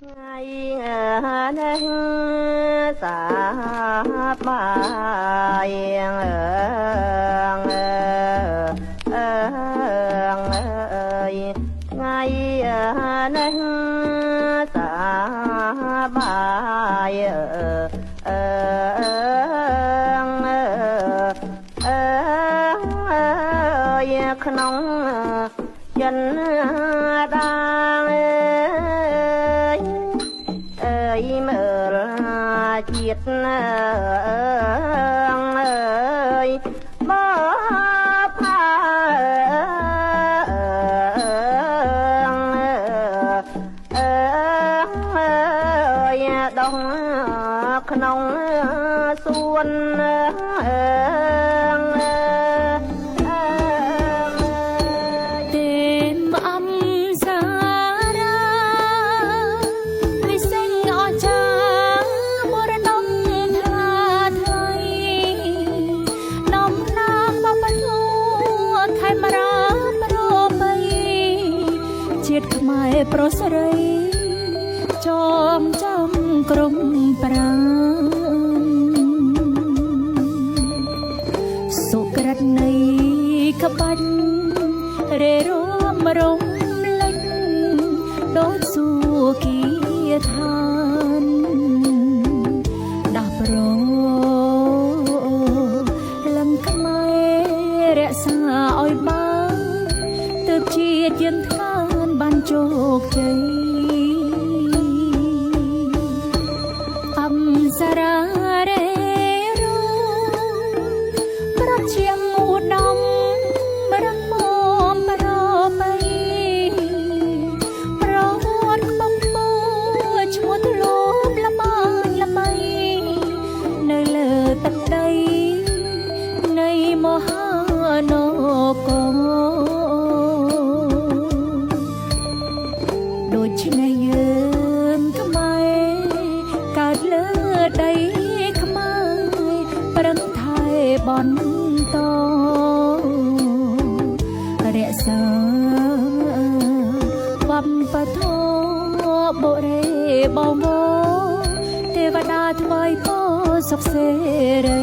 ngày nay xa bài ơi ngày nay xa bài nông dân đang ơi mở chiết ơi bó pha ơi đông nông xuânខ្មែរប្រុសស្រីចងចាំក្រុងប្រាណសុក្រិតនៃក្បាច់រេរមរំលេចដូចសួគ៌ឋានដាស់ប្រលឹងខ្មែររក្សាឲ្យបានទើបជាតិយើងបានជោគជ័យអំសារ៉ារេរោប្រជាងឧត្តមរងមមប្របីប្រវត្តិបំពោឈ្មោះធ្លាប់ល្បានល្បីនៅលើទឹកដីនៃមហានគរដូច្នេះយើងខ្មែរកើតលើដីខ្មែរប្រឹងថែបន្តរក្សាវប្បធម៌បុរេបងទេវតាថ្វាយពរសុខសេរី